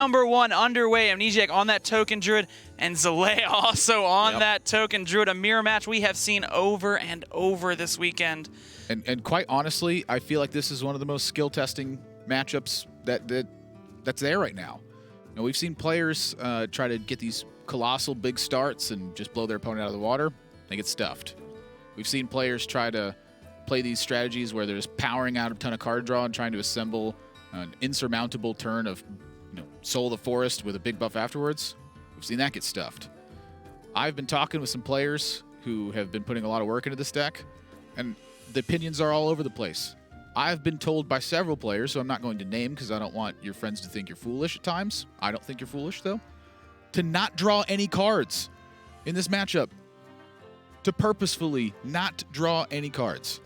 Number 1 underway. Amnesiac on that token druid, and Zalae also on that token druid. A mirror match we have seen over and over this weekend. And quite honestly, I feel like this is one of the most skill testing matchups that's there right now. You know, we've seen players try to get these colossal big starts and just blow their opponent out of the water. They get stuffed. We've seen players try to play these strategies where they're just powering out a ton of card draw and trying to assemble an insurmountable turn of Soul of the Forest with a big buff afterwards. We've seen that get stuffed. I've been talking with some players who have been putting a lot of work into this deck, and the opinions are all over the place. I've been told by several players, so I'm not going to name because I don't want your friends to think you're foolish at times. I don't think you're foolish, though. To not draw any cards in this matchup. To purposefully not draw any cards.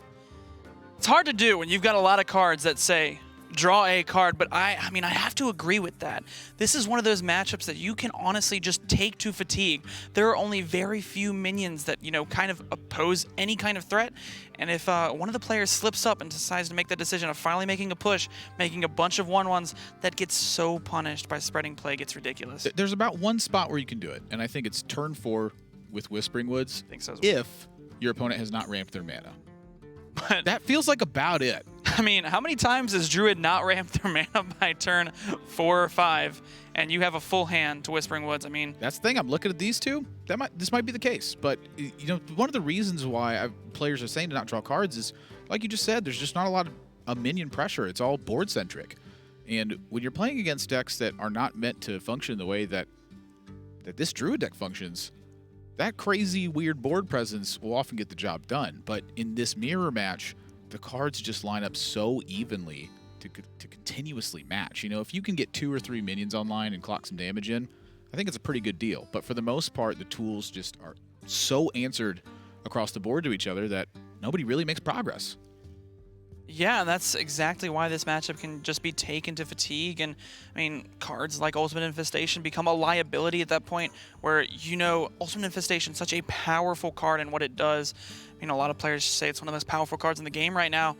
It's hard to do when you've got a lot of cards that say, draw a card, but I mean, I have to agree with that. This is one of those matchups that you can honestly just take to fatigue. There are only very few minions that, kind of oppose any kind of threat, and if one of the players slips up and decides to make the decision of finally making a push, making a bunch of 1/1s, that gets so punished by Spreading Plague, it's ridiculous. There's about one spot where you can do it, and I think it's turn 4 with Whispering Woods, I think so as well. If your opponent has not ramped their mana. But that feels like about it. I mean, how many times has Druid not ramped their mana by turn 4 or 5, and you have a full hand to Whispering Woods? I mean, that's the thing. I'm looking at these two. This might be the case, but one of the reasons why players are saying to not draw cards is, like you just said, there's just not a lot of minion pressure. It's all board centric, and when you're playing against decks that are not meant to function the way that this Druid deck functions, that crazy weird board presence will often get the job done. But in this mirror match, the cards just line up so evenly to continuously match. If you can get 2 or 3 minions online and clock some damage in, I think it's a pretty good deal. But for the most part, the tools just are so answered across the board to each other that nobody really makes progress. Yeah, and that's exactly why this matchup can just be taken to fatigue. And I mean, cards like Ultimate Infestation become a liability at that point where, Ultimate Infestation is such a powerful card and what it does. A lot of players say it's one of the most powerful cards in the game right now.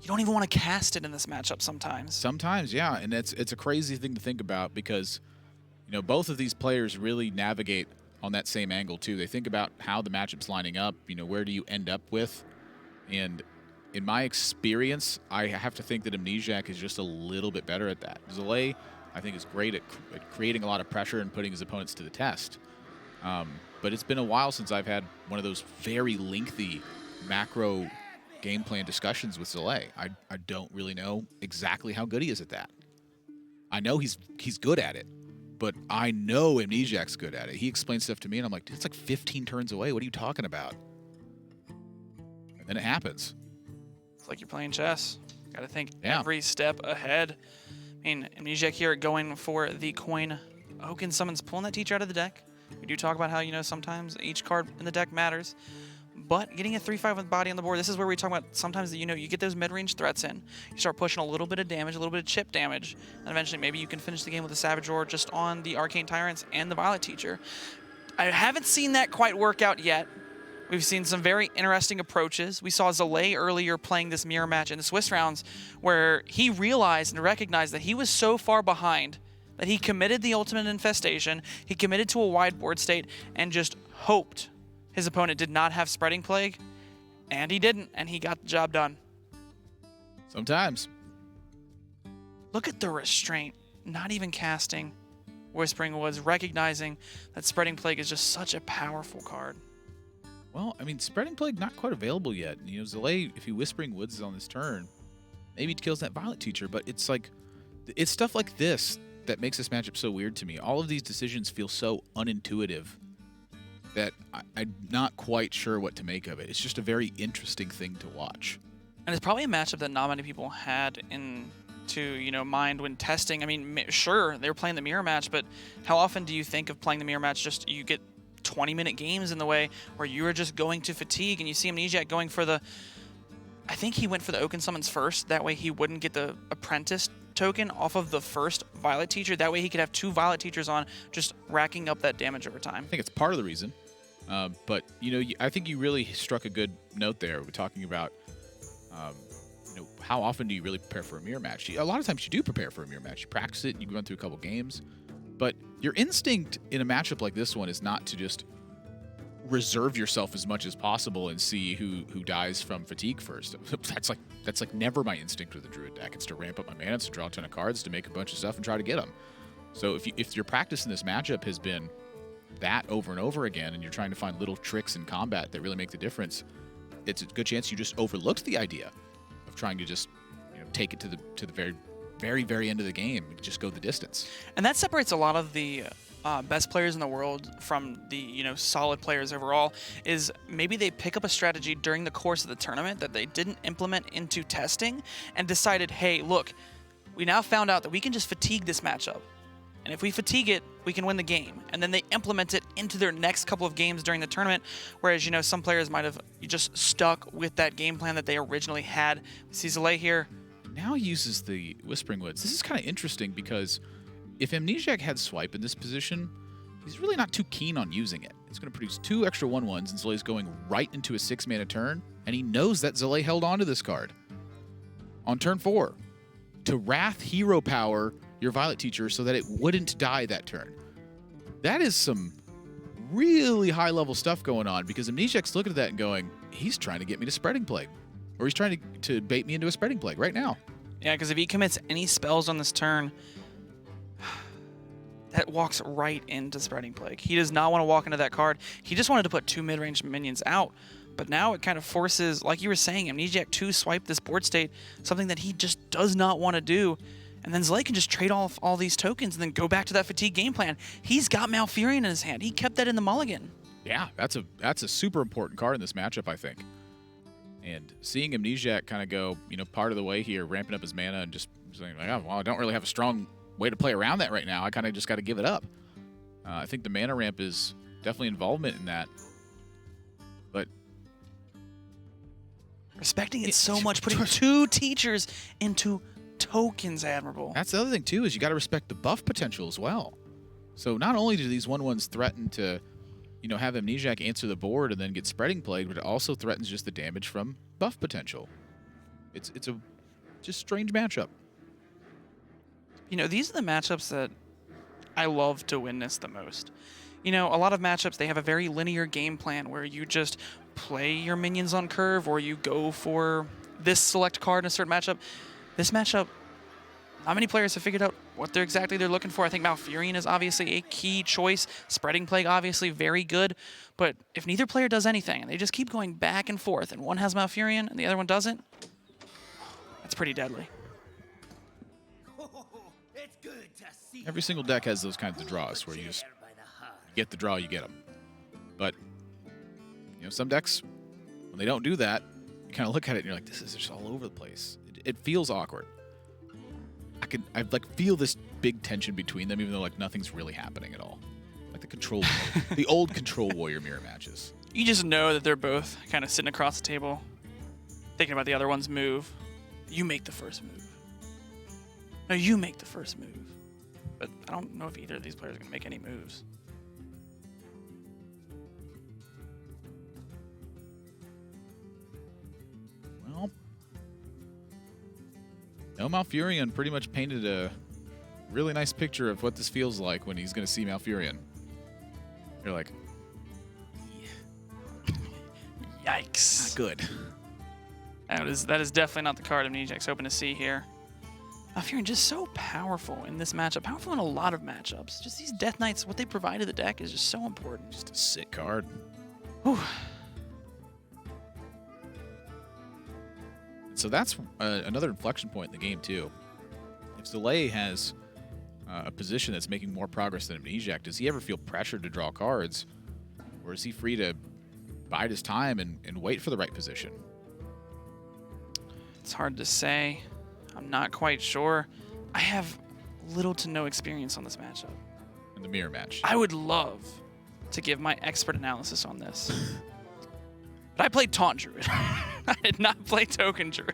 You don't even want to cast it in this matchup sometimes. Sometimes, yeah, and it's a crazy thing to think about because, both of these players really navigate on that same angle too. They think about how the matchup's lining up, where do you end up with, and in my experience, I have to think that Amnesiac is just a little bit better at that. Zalae, I think, is great at creating a lot of pressure and putting his opponents to the test. But it's been a while since I've had one of those very lengthy macro game plan discussions with Zalae. I don't really know exactly how good he is at that. I know he's good at it, but I know Amnesiac's good at it. He explains stuff to me, and I'm like, dude, it's like 15 turns away. What are you talking about? And then it happens. It's like you're playing chess. Got to think every step ahead. I mean, Amnesiac here going for the coin. Oaken Summons pulling that teacher out of the deck. We do talk about how, sometimes each card in the deck matters. But getting a 3/5 with body on the board, this is where we talk about sometimes that, you get those mid-range threats in. You start pushing a little bit of damage, a little bit of chip damage, and eventually maybe you can finish the game with a Savage Roar just on the Arcane Tyrants and the Violet Teacher. I haven't seen that quite work out yet. We've seen some very interesting approaches. We saw Zalae earlier playing this mirror match in the Swiss rounds where he realized and recognized that he was so far behind that he committed the Ultimate Infestation, he committed to a wide board state, and just hoped his opponent did not have Spreading Plague, and he didn't, and he got the job done. Sometimes. Look at the restraint, not even casting Whispering Woods, recognizing that Spreading Plague is just such a powerful card. Well, I mean, Spreading Plague not quite available yet. Zalae, if he Whispering Woods is on this turn, maybe it kills that Violet Teacher, but it's stuff like this that makes this matchup so weird to me. All of these decisions feel so unintuitive that I'm not quite sure what to make of it. It's just a very interesting thing to watch. And it's probably a matchup that not many people had into mind when testing. I mean, sure, they were playing the mirror match, but how often do you think of playing the mirror match just you get 20-minute games in the way where you are just going to fatigue, and you see Amnesiac going for the... I think he went for the Oaken Summons first. That way he wouldn't get the Apprentice token off of the first Violet Teacher. That way he could have 2 Violet Teachers on, just racking up that damage over time. I think it's part of the reason. But, I think you really struck a good note there. We're talking about how often do you really prepare for a mirror match? A lot of times you do prepare for a mirror match. You practice it, you run through a couple games, but your instinct in a matchup like this one is not to just reserve yourself as much as possible and see who dies from fatigue first. That's like never my instinct with the Druid deck. It's to ramp up my mana, it's to draw a ton of cards, to make a bunch of stuff and try to get them. So if your practice in this matchup has been that over and over again, and you're trying to find little tricks in combat that really make the difference, it's a good chance you just overlooked the idea of trying to just take it to the very, very, very end of the game and just go the distance. And that separates a lot of the best players in the world from the solid players overall, is maybe they pick up a strategy during the course of the tournament that they didn't implement into testing and decided, hey, look, we now found out that we can just fatigue this matchup. And if we fatigue it, we can win the game. And then they implement it into their next couple of games during the tournament, whereas, some players might have just stuck with that game plan that they originally had. We see Zalae here. Now he uses the Whispering Woods. This is kind of interesting because if Amnesiac had swipe in this position, he's really not too keen on using it. It's going to produce 2 extra 1/1s, and Zalae's going right into a 6-mana turn, and he knows that Zalae held onto this card on turn 4 to Wrath Hero Power your Violet Teacher so that it wouldn't die that turn. That is some really high-level stuff going on, because Amnesiac's looking at that and going, he's trying to get me to Spreading Plague. Or he's trying to bait me into a Spreading Plague right now. Yeah, because if he commits any spells on this turn, that walks right into Spreading Plague. He does not want to walk into that card. He just wanted to put 2 mid-range minions out. But now it kind of forces, like you were saying, Amnesiac to swipe this board state, something that he just does not want to do. And then Zalae can just trade off all these tokens and then go back to that fatigue game plan. He's got Malfurion in his hand. He kept that in the mulligan. Yeah, that's a super important card in this matchup, I think. And seeing Amnesiac kind of go, part of the way here, ramping up his mana and just saying, like, oh, well, I don't really have a strong way to play around that right now. I kind of just got to give it up. I think the mana ramp is definitely involvement in that. But respecting it so much, putting 2 teachers into tokens, admirable. That's the other thing too, is you got to respect the buff potential as well. So not only do these 1/1s threaten to, have Amnesiac answer the board and then get Spreading Plague, but it also threatens just the damage from buff potential. It's a just strange matchup. These are the matchups that I love to witness the most. A lot of matchups, they have a very linear game plan where you just play your minions on curve, or you go for this select card in a certain matchup. This matchup, not many players have figured out what exactly they're looking for. I think Malfurion is obviously a key choice. Spreading Plague, obviously, very good. But if neither player does anything, and they just keep going back and forth, and one has Malfurion and the other one doesn't, that's pretty deadly. Every single deck has those kinds of draws where you just get the draw, you get them. But, some decks, when they don't do that, you kind of look at it and you're like, this is just all over the place. It feels awkward. I feel this big tension between them, even though nothing's really happening at all. Like the old Control Warrior mirror matches. You just know that they're both kind of sitting across the table, thinking about the other one's move. You make the first move. No, you make the first move. But I don't know if either of these players are going to make any moves. Well, no, Malfurion pretty much painted a really nice picture of what this feels like when he's going to see Malfurion. You're like, yikes. Not good. That is definitely not the card Amnesiac's hoping to see here. Malfurion just so powerful in this matchup. Powerful in a lot of matchups. Just these Death Knights, what they provide to the deck is just so important. Just a sick card. Whew. So that's another inflection point in the game, too. If Zalae has a position that's making more progress than Amnesiac, does he ever feel pressured to draw cards? Or is he free to bide his time and wait for the right position? It's hard to say. I'm not quite sure. I have little to no experience on this matchup. In the mirror match. I would love to give my expert analysis on this. But I played Taunt Druid. I did not play Token Druid.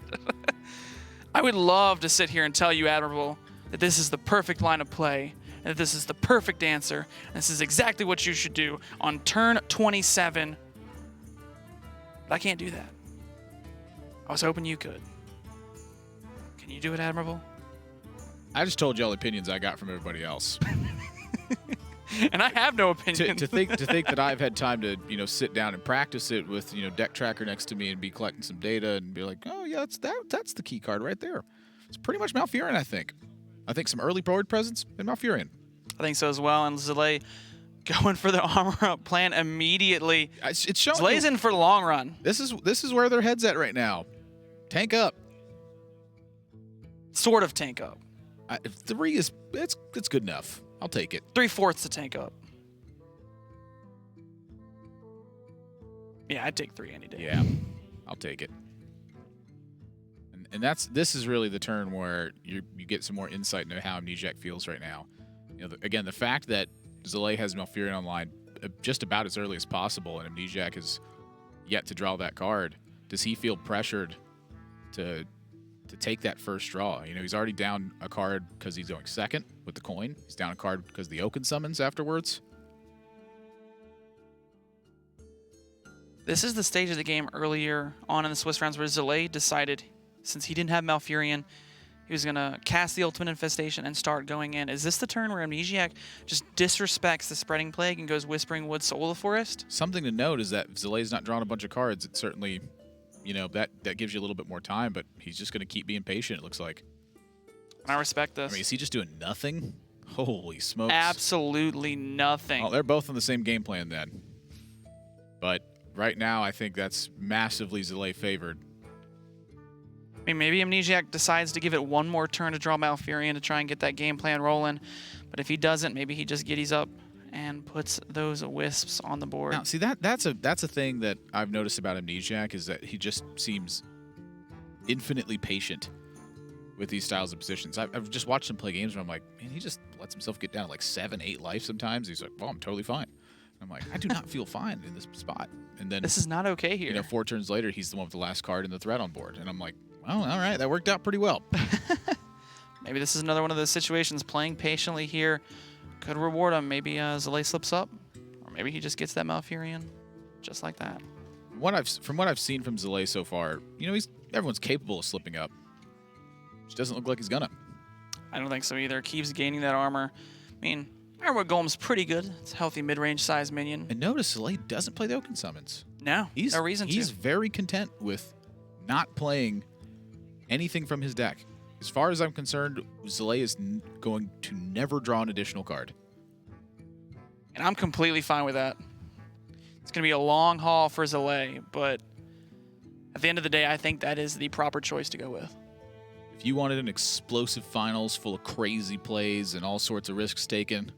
I would love to sit here and tell you, Admirable, that this is the perfect line of play, and that this is the perfect answer, and this is exactly what you should do on turn 27. But I can't do that. I was hoping you could. Can you do it, Admirable? I just told you all the opinions I got from everybody else. And I have no opinion. to think that I've had time to sit down and practice it with deck tracker next to me and be collecting some data and be like, oh yeah, that's the key card right there. It's pretty much Malfurion, I think. I think some early forward presence and Malfurion. I think so as well. And Zalae going for the armor up plan immediately. It's showing. Zalae's in for the long run. This is where their head's at right now. Tank up. Sort of tank up. 3 is it's good enough. I'll take it. 3/4 to tank up. Yeah, I'd take 3 any day. Yeah, I'll take it. And this is really the turn where you get some more insight into how Amnesiac feels right now. Again, the fact that Zalae has Malfurion online just about as early as possible, and Amnesiac has yet to draw that card. Does he feel pressured to take that first draw? He's already down a card because he's going second with the coin. He's down a card because the Oaken summons afterwards. This is the stage of the game earlier on in the Swiss rounds where Zalae decided, since he didn't have Malfurion, he was going to cast the Ultimate Infestation and start going in. Is this the turn where Amnesiac just disrespects the Spreading Plague and goes Whispering Wood, Soul of the Forest? Something to note is that if Zalae's not drawing a bunch of cards, it certainly, that gives you a little bit more time, but he's just going to keep being patient, it looks like. I respect this. I mean, is he just doing nothing? Holy smokes. Absolutely nothing. Oh, they're both on the same game plan then. But right now, I think that's massively Zalae favored. I mean, maybe Amnesiac decides to give it one more turn to draw Malfurion to try and get that game plan rolling. But if he doesn't, maybe he just giddies up and puts those wisps on the board. Now, see, that's a thing that I've noticed about Amnesiac is that he just seems infinitely patient with these styles of positions. I've just watched him play games where I'm like, man, he just lets himself get down to like 7, 8 life sometimes. He's like, well, I'm totally fine. I'm like, I do not feel fine in this spot. And then this is not okay here. 4 turns later, he's the one with the last card and the threat on board. And I'm like, well, all right, that worked out pretty well. Maybe this is another one of those situations. Playing patiently here could reward him. Maybe Zalae slips up, or maybe he just gets that Malfurion just like that. From what I've seen from Zalae so far, everyone's capable of slipping up. Just doesn't look like he's gonna. I don't think so either. Keeps gaining that armor. I mean, Armor Golem's pretty good. It's a healthy mid-range size minion. And notice Zalae doesn't play the Oaken summons. No, no reason to. He's very content with not playing anything from his deck. As far as I'm concerned, Zalae is going to never draw an additional card. And I'm completely fine with that. It's going to be a long haul for Zalae, but at the end of the day, I think that is the proper choice to go with. If you wanted an explosive finals full of crazy plays and all sorts of risks taken,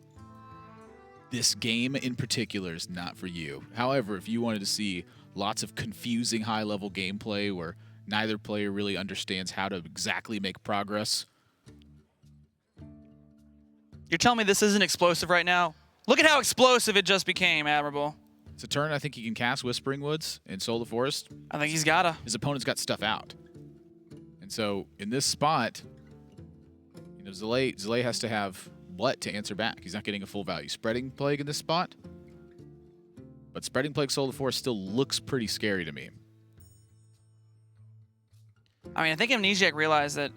this game in particular is not for you. However, if you wanted to see lots of confusing high-level gameplay where neither player really understands how to exactly make progress. You're telling me this isn't explosive right now? Look at how explosive it just became, Admirable. It's a turn I think he can cast Whispering Woods and Soul of the Forest. I think he's gotta. His opponent's got stuff out. And so in this spot, Zalae has to have what to answer back? He's not getting a full value Spreading Plague in this spot. But Spreading Plague Soul of the Forest still looks pretty scary to me. I mean, I think Amnesiac realized that,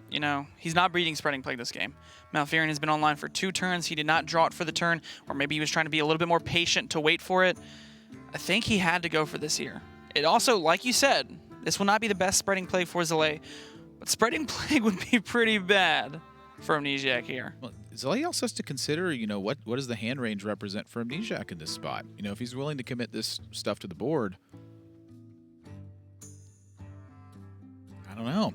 he's not breeding Spreading Plague this game. Malfurion has been online for 2 turns. He did not draw it for the turn, or maybe he was trying to be a little bit more patient to wait for it. I think he had to go for this here. It also, like you said, this will not be the best Spreading Plague for Zalae, but Spreading Plague would be pretty bad for Amnesiac here. Well, Zalae also has to consider, what does the hand range represent for Amnesiac in this spot? If he's willing to commit this stuff to the board, I don't know.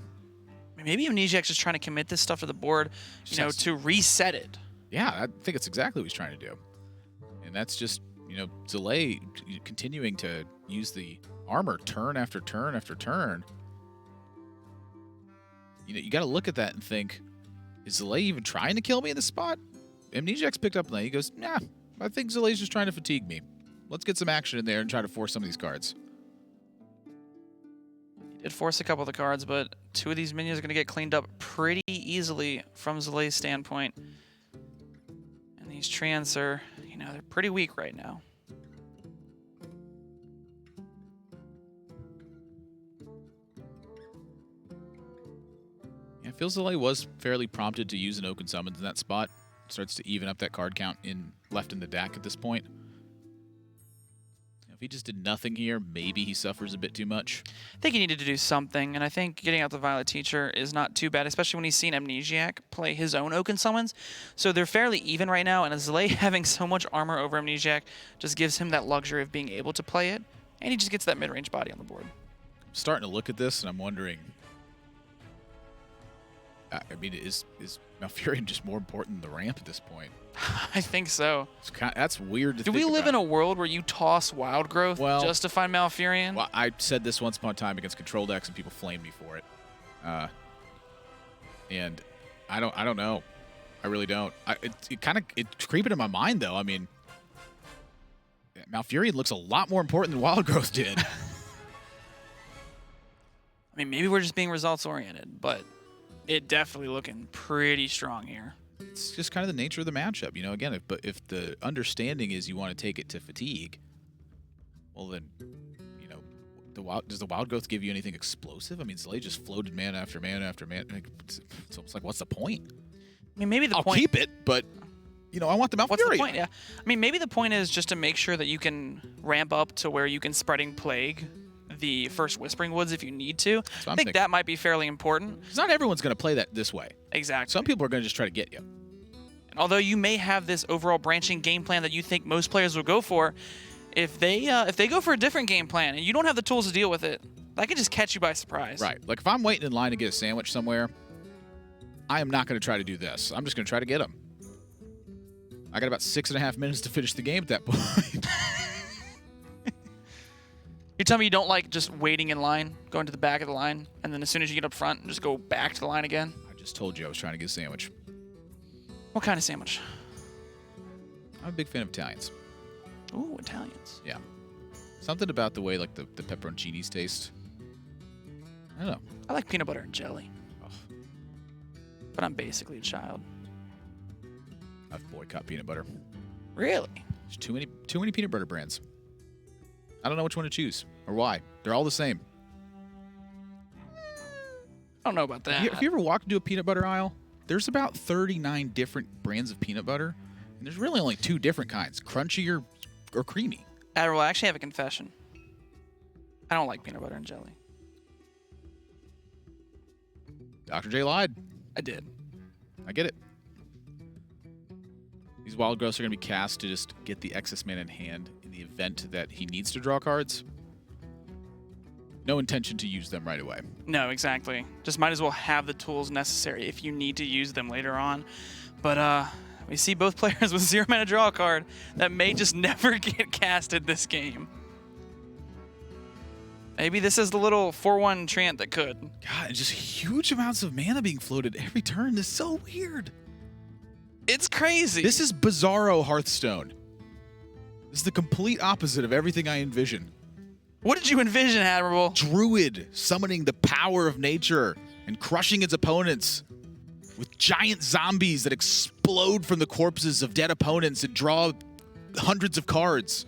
Maybe Amnesiac's just trying to commit this stuff to the board, to reset it. Yeah, I think it's exactly what he's trying to do. And that's just, Zalae continuing to use the armor turn after turn after turn. You got to look at that and think, is Zalae even trying to kill me in this spot? Amnesiac's picked up on that. He goes, nah, I think Zalae's just trying to fatigue me. Let's get some action in there and try to force some of these cards. He did force a couple of the cards, but 2 of these minions are going to get cleaned up pretty easily from Zalae's standpoint. And these Treants are, they're pretty weak right now. Yeah, feel Zalae was fairly prompted to use an Oaken Summons in that spot. Starts to even up that card count left in the deck at this point. If he just did nothing here, maybe he suffers a bit too much. I think he needed to do something, and I think getting out the Violet Teacher is not too bad, especially when he's seen Amnesiac play his own Oaken Summons. So they're fairly even right now, and Zalae having so much armor over Amnesiac just gives him that luxury of being able to play it, and he just gets that mid-range body on the board. I'm starting to look at this, and I'm wondering, I mean, is Malfurion just more important than the ramp at this point? I think so. That's weird to think Do we live about. in a world where you toss Wild Growth just to find Malfurion? Well, I said this once upon a time against control decks, and people flamed me for it. And I don't know. I really don't. It's creeping in my mind though. I mean, Malfurion looks a lot more important than Wild Growth did. I mean, maybe we're just being results oriented, but it definitely looking pretty strong here. It's just kind of the nature of the matchup, you know. Again, if the understanding is you want to take it to fatigue, well then, you know, does the Wild Growth give you anything explosive? I mean, Zalae just floated mana after mana after mana. It's almost like, what's the point? I mean, maybe the I'll point. keep it, but you know, I want the Malfurion. What's the point? Yeah, I mean, maybe the point is just to make sure that you can ramp up to where you can Spreading Plague the first Whispering Woods if you need to. I think that might be fairly important. Because not everyone's going to play that this way. Exactly. Some people are going to just try to get you. And although you may have this overall branching game plan that you think most players will go for, if they go for a different game plan and you don't have the tools to deal with it, that could just catch you by surprise. Right. Like if I'm waiting in line to get a sandwich somewhere, I am not going to try to do this. I'm just going to try to get them. I got about 6.5 minutes to finish the game at that point. You're telling me you don't like just waiting in line, going to the back of the line, and then as soon as you get up front, just go back to the line again? I just told you I was trying to get a sandwich. What kind of sandwich? I'm a big fan of Italians. Ooh, Italians. Yeah. Something about the way like the pepperoncinis taste. I don't know. I like peanut butter and jelly. Oh. But I'm basically a child. I've boycotted peanut butter. Really? There's too many peanut butter brands. I don't know which one to choose or why. They're all the same. I don't know about that. Have you ever walked into a peanut butter aisle? There's about 39 different brands of peanut butter, and there's really only 2 different kinds, crunchy or creamy. Admiral, I actually have a confession. I don't like peanut butter and jelly. Dr. J lied. I did. I get it. These Wild Growths are going to be cast to just get the excess mana in hand in the event that he needs to draw cards. No intention to use them right away. No, exactly. Just might as well have the tools necessary if you need to use them later on. But we see both players with 0 mana draw a card that may just never get casted this game. Maybe this is the little 4/1 Treant that could. God, and just huge amounts of mana being floated every turn. This is so weird. It's crazy. This is bizarro Hearthstone. This is the complete opposite of everything I envision. What did you envision, Admiral? Druid summoning the power of nature and crushing its opponents with giant zombies that explode from the corpses of dead opponents and draw hundreds of cards.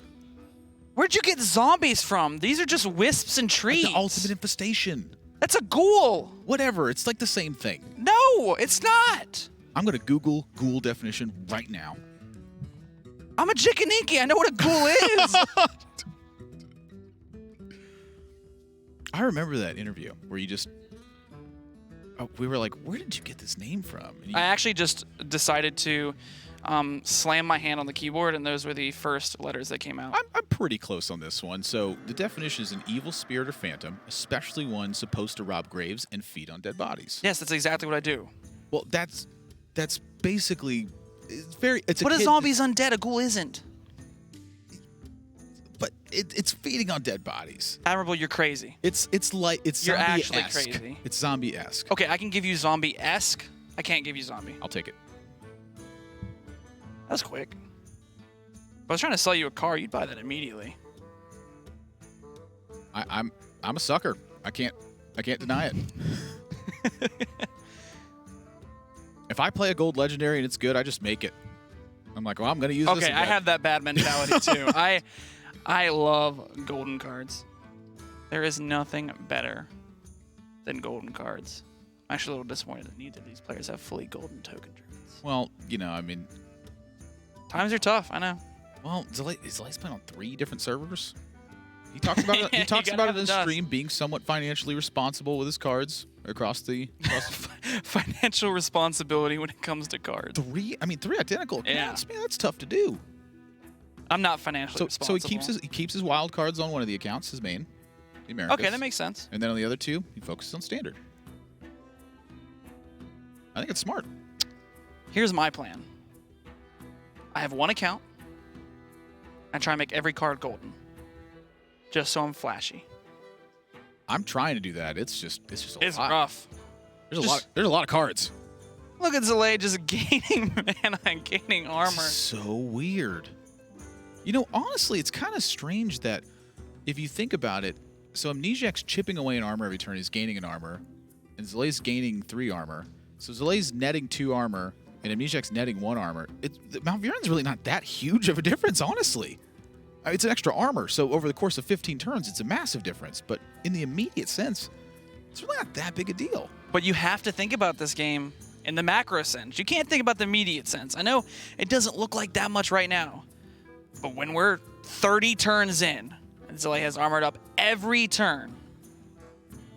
Where'd you get zombies from? These are just wisps and trees. Like the ultimate infestation. That's a ghoul. Whatever. It's like the same thing. No, it's not. I'm going to Google ghoul definition right now. I'm a Jikaniki. I know what a ghoul is. I remember that interview where you just... we were like, where did you get this name from? And I actually just decided to slam my hand on the keyboard, and those were the first letters that came out. I'm pretty close on this one. So the definition is an evil spirit or phantom, especially one supposed to rob graves and feed on dead bodies. Yes, that's exactly what I do. Well, that's basically... It's but a zombie's undead. A ghoul isn't. But it's feeding on dead bodies. Admirable, you're crazy. It's You're actually zombie-esque. crazy. It's zombie-esque. Okay, I can give you zombie-esque. I can't give you zombie. I'll take it. That was quick. If I was trying to sell you a car, you'd buy that immediately. I'm a sucker. I can't deny it. If I play a gold legendary and it's good, I just make it. I'm like, well, I'm gonna use this. Okay, I have that bad mentality too. I love golden cards. There is nothing better than golden cards. I'm actually a little disappointed that neither of these players have fully golden token druids. Well, you know, I mean, times are tough. I know. well, Zalae's playing on 3 different servers. He talks about it. He talks about it in the stream, being somewhat financially responsible with his cards across the financial responsibility when it comes to cards. 3 identical accounts. Man, that's tough to do. I'm not financially responsible. So he keeps his wild cards on one of the accounts, his main, the Americas. Okay, that makes sense. And then on the other 2, he focuses on standard. I think it's smart. Here's my plan. I have 1 account. I try and make every card golden, just so I'm flashy. I'm trying to do that. It's just a lot. It's rough. There's a lot of cards. Look at Zalae just gaining mana and gaining armor. This is so weird. You know, honestly, it's kind of strange that if you think about it, so Amnesiac's chipping away an armor every turn. He's gaining an armor, and Zalae's gaining 3 armor. So Zalae's netting 2 armor, and Amnesiac's netting 1 armor. Mount Viren's really not that huge of a difference, honestly. It's an extra armor, so over the course of 15 turns, it's a massive difference. But in the immediate sense, it's really not that big a deal. But you have to think about this game in the macro sense. You can't think about the immediate sense. I know it doesn't look like that much right now, but when we're 30 turns in, and Zalae has armored up every turn,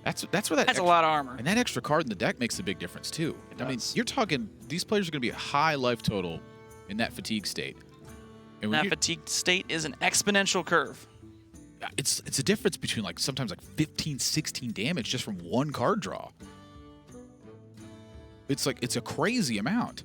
that's a lot of armor. And that extra card in the deck makes a big difference, too. I mean, you're talking, these players are going to be a high life total in that fatigue state. And that fatigued state is an exponential curve. It's a difference between sometimes 15, 16 damage just from 1 card draw. It's a crazy amount.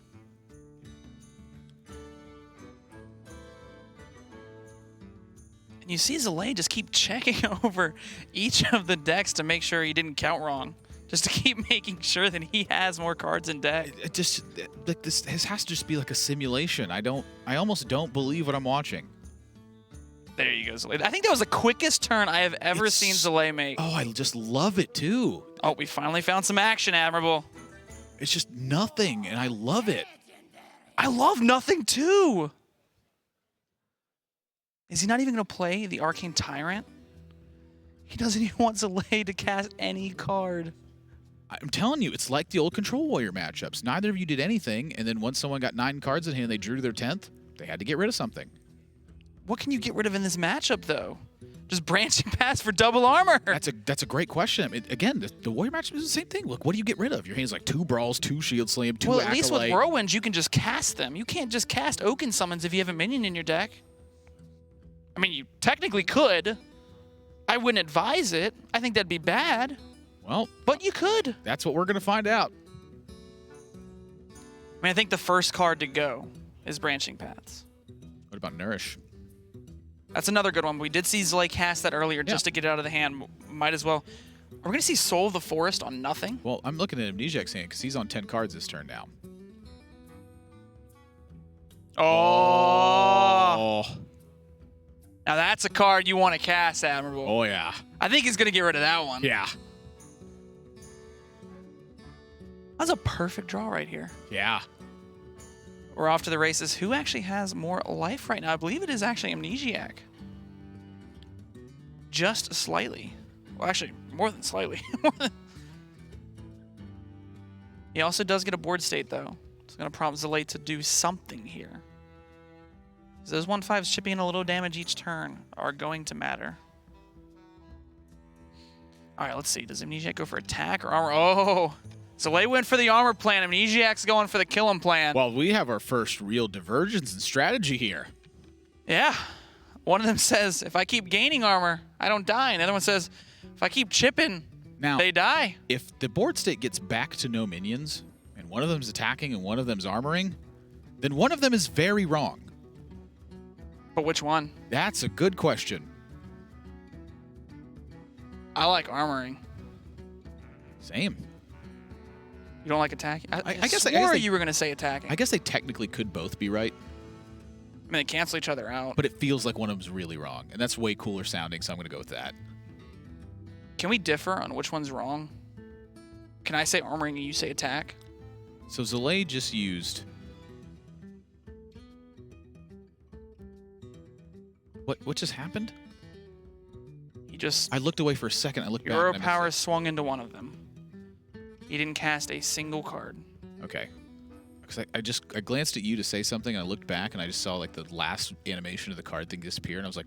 And you see Zalae just keep checking over each of the decks to make sure he didn't count wrong. Just to keep making sure that he has more cards in deck. This has to just be like a simulation. I almost don't believe what I'm watching. There you go, Zalae. I think that was the quickest turn I have ever seen Zalae make. Oh, I just love it too. Oh, we finally found some action, Admirable. It's just nothing, and I love it. I love nothing too. Is he not even going to play the Arcane Tyrant? He doesn't even want Zalae to cast any card. I'm telling you, it's like the old Control Warrior matchups. Neither of you did anything, and then once someone got 9 cards in hand and they drew to their 10th, they had to get rid of something. What can you get rid of in this matchup, though? Just branching paths for double armor. That's a great question. I mean, again, the Warrior matchup is the same thing. Look, what do you get rid of? Your hand's 2 Brawls, 2 Shield Slam, 2 Well, at Acolyte. least with Whirlwinds, you can just cast them. You can't just cast Oaken Summons if you have a minion in your deck. I mean, you technically could. I wouldn't advise it. I think that'd be bad. Well, but you could. That's what we're going to find out. I mean, I think the first card to go is Branching Paths. What about Nourish? That's another good one. We did see Zalae cast that earlier just to get it out of the hand. Might as well. Are we going to see Soul of the Forest on nothing? Well, I'm looking at Amnesiac's hand because he's on 10 cards this turn now. Oh. Now that's a card you want to cast, Admirable. Oh, yeah. I think he's going to get rid of that one. Yeah. That's a perfect draw right here. Yeah. We're off to the races. Who actually has more life right now? I believe it is actually Amnesiac. Just slightly. Well, actually, more than slightly. He also does get a board state, though. It's going to prompt Zalae to do something here. Those 1/5s chipping in a little damage each turn are going to matter. All right, let's see. Does Amnesiac go for attack or armor? Oh, Zalae went for the armor plan. Amnesiac's going for the kill him plan. Well, we have our first real divergence in strategy here. Yeah. One of them says, if I keep gaining armor, I don't die. And the other one says, if I keep chipping, they die. If the board state gets back to no minions, and one of them's attacking and one of them's armoring, then one of them is very wrong. But which one? That's a good question. I like armoring. Same. You don't like attacking? I guess you were going to say attacking. I guess they technically could both be right. I mean, they cancel each other out. But it feels like one of them's really wrong, and that's way cooler sounding, so I'm going to go with that. Can we differ on which one's wrong? Can I say armoring and you say attack? So Zalae just used... What just happened? He just... I looked away for a second. I looked back. Hero power swung into one of them. He didn't cast a single card. Okay. Because I glanced at you to say something, and I looked back, and I just saw like the last animation of the card thing disappear, and I was like,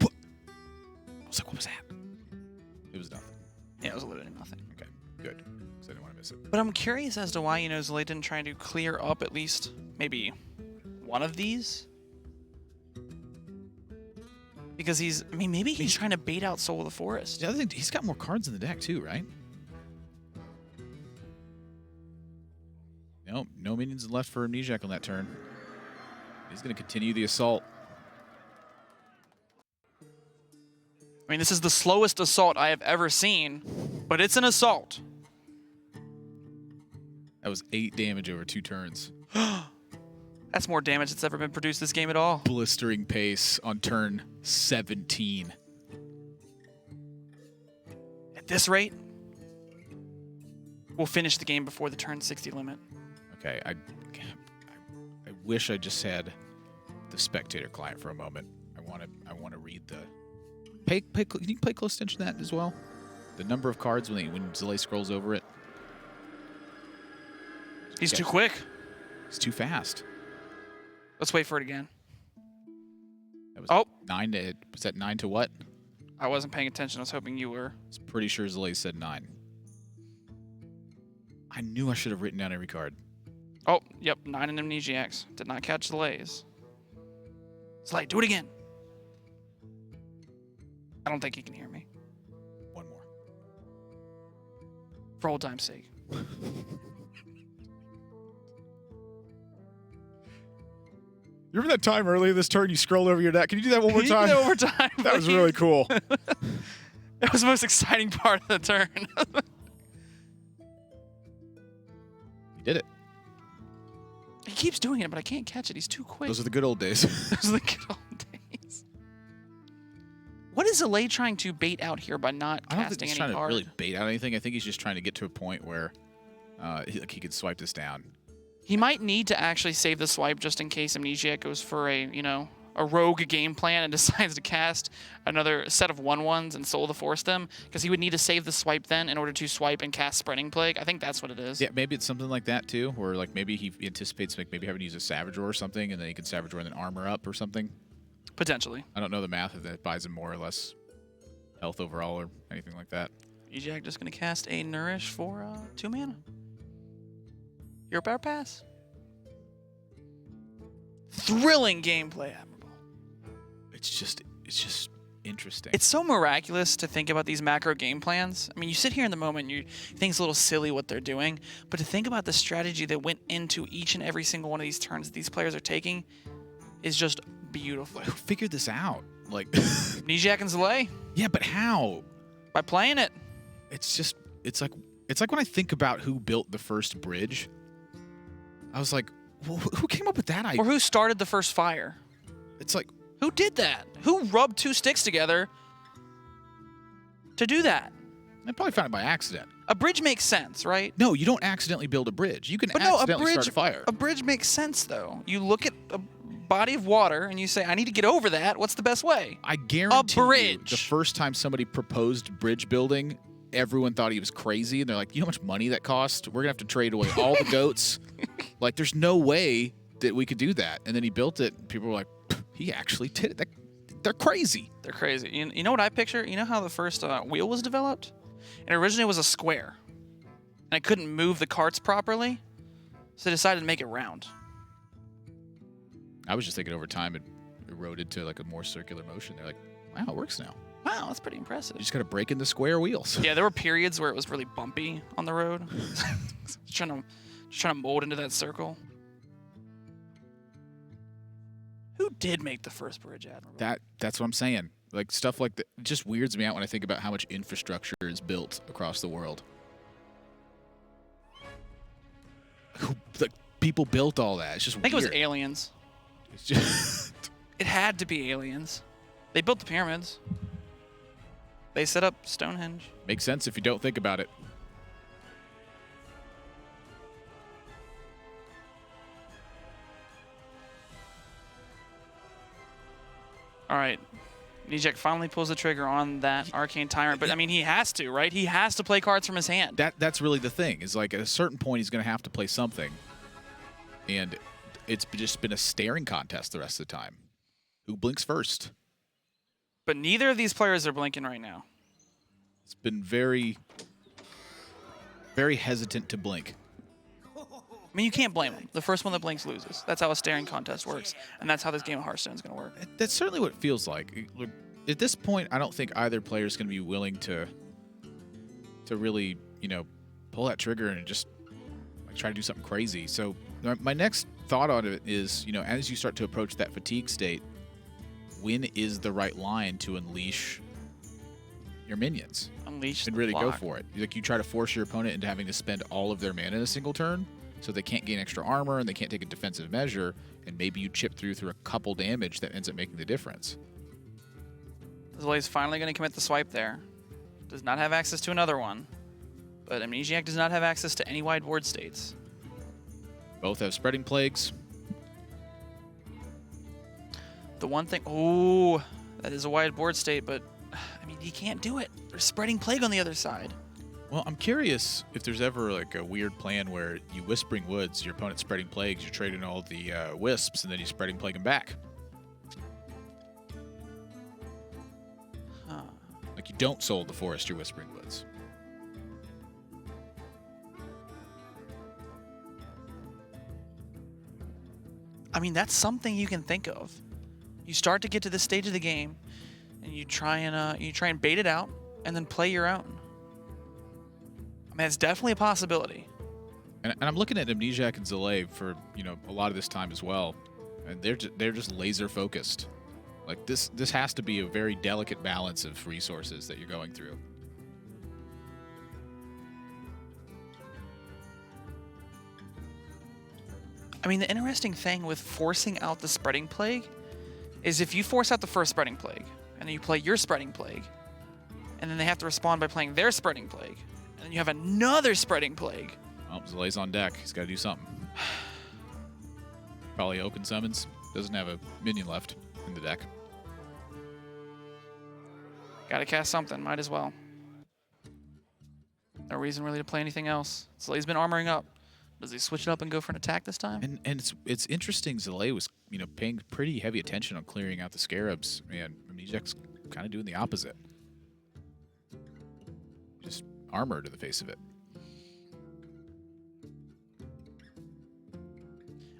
what? What was that? It was nothing. Yeah, it was literally nothing. Okay, good. Because I didn't want to miss it. But I'm curious as to why, Zalae didn't try to clear up at least maybe one of these. Because maybe he's trying to bait out Soul of the Forest. The other thing, he's got more cards in the deck too, right? Nope, no minions left for Amnesiac on that turn. He's going to continue the assault. I mean, this is the slowest assault I have ever seen, but it's an assault. That was 8 damage over 2 turns. That's more damage that's ever been produced this game at all. Blistering pace on turn 17. At this rate, we'll finish the game before the turn 60 limit. Okay, I wish I just had the spectator client for a moment. I want to read the. Can you pay close attention to that as well? The number of cards when Zalae scrolls over it. He's too quick. He's too fast. Let's wait for it again. That was 9 to. Was that 9 to what? I wasn't paying attention. I was hoping you were. I was pretty sure Zalae said 9. I knew I should have written down every card. Oh, yep, 9 in Amnesiacs. Did not catch Zalae's. Zalae, do it again. I don't think he can hear me. One more. For old time's sake. You remember that time earlier this turn you scrolled over your deck? Can you do that one more time? Can you do that one more time? That was really cool. That was the most exciting part of the turn. You did it. He keeps doing it, but I can't catch it. He's too quick. Those are the good old days. Those are the good old days. What is Zalae trying to bait out here by not I don't think casting he's any trying card? to really bait out anything. I think he's just trying to get to a point where he could swipe this down. He might need to actually save the swipe just in case Amnesiac goes for a rogue game plan and decides to cast another set of 1/1s and Soul of the Forest them, because he would need to save the swipe then in order to swipe and cast Spreading Plague. I think that's what it is. Yeah, maybe it's something like that too, where like maybe he anticipates maybe having to use a Savage Roar or something, and then he can Savage Roar and then armor up or something. Potentially. I don't know the math if that buys him more or less health overall or anything like that. Amnesiac just going to cast a Nourish for 2 mana. Your Power Pass. Thrilling gameplay, Admirable. It's just interesting. It's so miraculous to think about these macro game plans. I mean, you sit here in the moment, and you think it's a little silly what they're doing, but to think about the strategy that went into each and every single one of these turns that these players are taking is just beautiful. Who figured this out? Like Amnesiac and Zalae. Yeah, but how? By playing it. It's like when I think about who built the first bridge, I was like, well, who came up with that idea? Or who started the first fire? It's like, who did that? Who rubbed 2 sticks together to do that? I probably found it by accident. A bridge makes sense, right? No, you don't accidentally build a bridge. You can accidentally start a fire. A bridge makes sense, though. You look at a body of water and you say, I need to get over that. What's the best way? I guarantee a bridge. You, the first time somebody proposed bridge building, everyone thought he was crazy. And they're like, you know how much money that cost? We're going to have to trade away all the goats. Like, there's no way that we could do that. And then he built it. And people were like, he actually did it. They're crazy. They're crazy. You know what I picture? You know how the first wheel was developed? It originally was a square. And it couldn't move the carts properly. So they decided to make it round. I was just thinking over time it eroded to like a more circular motion. They're like, wow, it works now. Wow, that's pretty impressive. You just got to break into square wheels. Yeah, there were periods where it was really bumpy on the road. just trying to mold into that circle. Who did make the first bridge, Admiral? That's what I'm saying. Like, stuff like that just weirds me out when I think about how much infrastructure is built across the world. Like, people built all that. It's just I think weird. it was aliens. It's just It had to be aliens. They built the pyramids. They set up Stonehenge. Makes sense if you don't think about it. All right. Amnesiac finally pulls the trigger on that Arcane Tyrant, but I mean, he has to, right? He has to play cards from his hand. That's really the thing, is like at a certain point he's going to have to play something. And it's just been a staring contest the rest of the time. Who blinks first? But neither of these players are blinking right now. It's been very, very hesitant to blink. I mean, you can't blame him. The first one that blinks loses. That's how a staring contest works, and that's how this game of Hearthstone is going to work. That's certainly what it feels like. Look, at this point, I don't think either player is going to be willing to really, pull that trigger and just try to do something crazy. So my next thought on it is, as you start to approach that fatigue state, when is the right line to unleash your minions? Unleash and really go for it. Like, you try to force your opponent into having to spend all of their mana in a single turn, so they can't gain extra armor and they can't take a defensive measure, and maybe you chip through a couple damage that ends up making the difference. Zalae's finally going to commit the swipe there. Does not have access to another one, but Amnesiac does not have access to any wide board states. Both have spreading plagues. The one thing, oh, that is a wide board state, but I mean, he can't do it. There's spreading plague on the other side. Well, I'm curious if there's ever like a weird plan where you Whispering Woods, your opponent's spreading plagues, you're trading all the wisps, and then you spreading plague them back. Huh. Like, you don't soul the forest, you're Whispering Woods. I mean, that's something you can think of. You start to get to this stage of the game, and you try and bait it out, and then play your own. I mean, it's definitely a possibility. And I'm looking at Amnesiac and Zalae for a lot of this time as well, and they're just laser focused. Like, this has to be a very delicate balance of resources that you're going through. I mean, the interesting thing with forcing out the spreading plague is if you force out the first spreading plague, and then you play your spreading plague, and then they have to respond by playing their spreading plague, and then you have another spreading plague. Oh, Zalae's on deck. He's got to do something. Probably Oaken summons. Doesn't have a minion left in the deck. Gotta cast something. Might as well. No reason really to play anything else. Zalae's been armoring up. Does he switch it up and go for an attack this time? And it's interesting. Zalae was paying pretty heavy attention on clearing out the scarabs, and Amnesiac's kind of doing the opposite. Just armor to the face of it.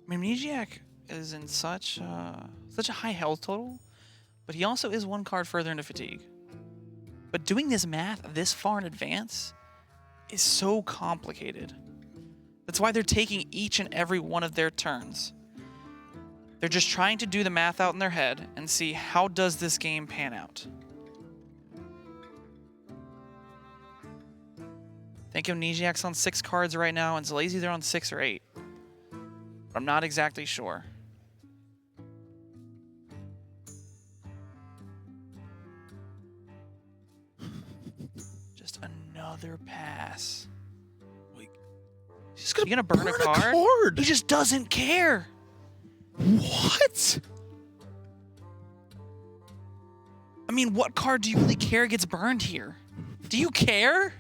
I mean, Amnesiac is in such a high health total, but he also is one card further into fatigue. But doing this math this far in advance is so complicated. That's why they're taking each and every one of their turns. They're just trying to do the math out in their head and see, how does this game pan out? I think Amnesiac's on 6 cards right now, and Zalae's either on 6 or 8. But I'm not exactly sure. Just another pass. He's gonna burn a card? He just doesn't care. What? I mean, what card do you really care gets burned here? Do you care?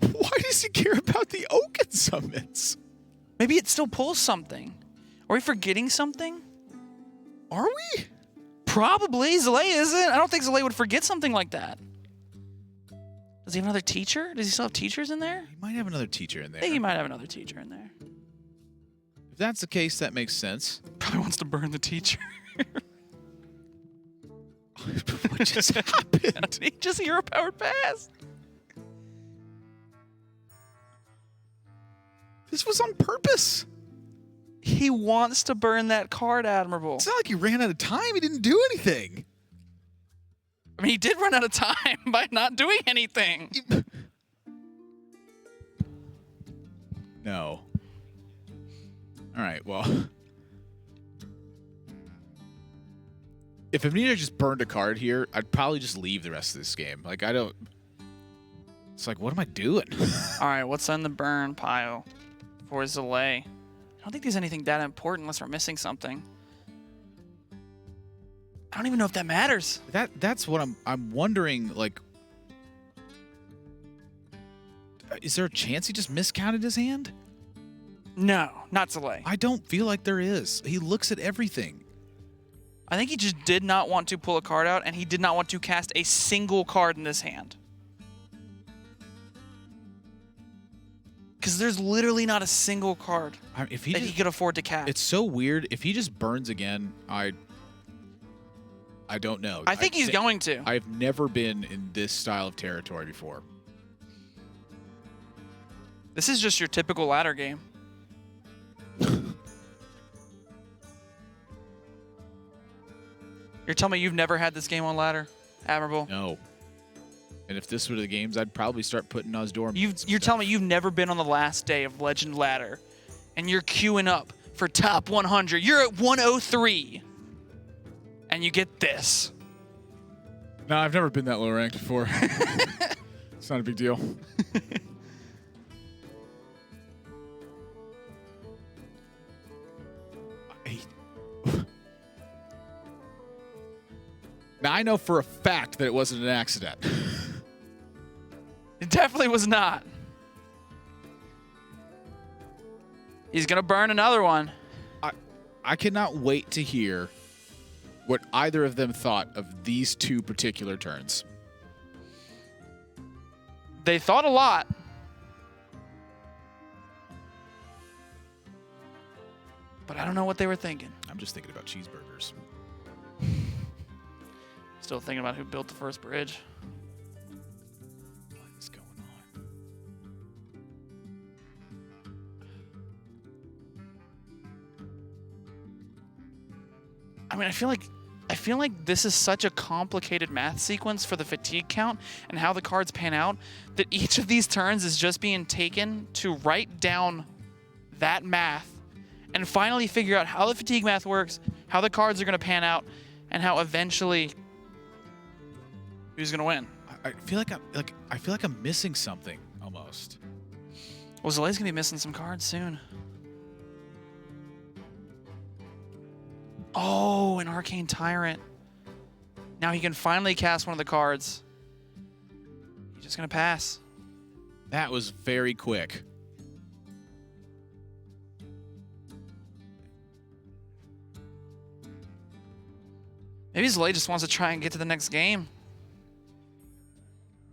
Why does he care about the Oaken summons? Maybe it still pulls something. Are we forgetting something? Are we? Probably. Zalae isn't. I don't think Zalae would forget something like that. Does he have another teacher? Does he still have teachers in there? He might have another teacher in there. I think he might have another teacher in there. If that's the case, that makes sense. Probably wants to burn the teacher. What just happened? He just hero powered pass. This was on purpose. He wants to burn that card, Admirable. It's not like he ran out of time. He didn't do anything. I mean, he did run out of time by not doing anything. No. All right, well. If Amnesiac just burned a card here, I'd probably just leave the rest of this game. Like, I don't... It's like, what am I doing? All right, what's on the burn pile for Zalae? I don't think there's anything that important unless we're missing something. I don't even know if that matters. That's what I'm wondering. Like, is there a chance he just miscounted his hand? No, not Zalae. I don't feel like there is. He looks at everything. I think he just did not want to pull a card out, and he did not want to cast a single card in this hand. Because there's literally not a single card that he could afford to cast. It's so weird. If he just burns again, I don't know. I think he's going to. I've never been in this style of territory before. This is just your typical ladder game. You're telling me you've never had this game on ladder? Admirable. No. And if this were the games, I'd probably start putting Osdorm. You're telling me you've never been on the last day of Legend Ladder, and you're queuing up for top 100. You're at 103, and you get this. No, I've never been that low ranked before. It's not a big deal. Now, I know for a fact that it wasn't an accident. It definitely was not. He's going to burn another one. I cannot wait to hear what either of them thought of these two particular turns. They thought a lot. But I don't know what they were thinking. I'm just thinking about cheeseburgers. Still thinking about who built the first bridge. What is going on? I mean, I feel like this is such a complicated math sequence for the fatigue count and how the cards pan out that each of these turns is just being taken to write down that math and finally figure out how the fatigue math works, how the cards are going to pan out, and how eventually who's going to win. I feel like I'm missing something almost. Well, Zalae's going to be missing some cards soon. Oh, an Arcane Tyrant. Now he can finally cast one of the cards. He's just going to pass. That was very quick. Maybe Zalae just wants to try and get to the next game.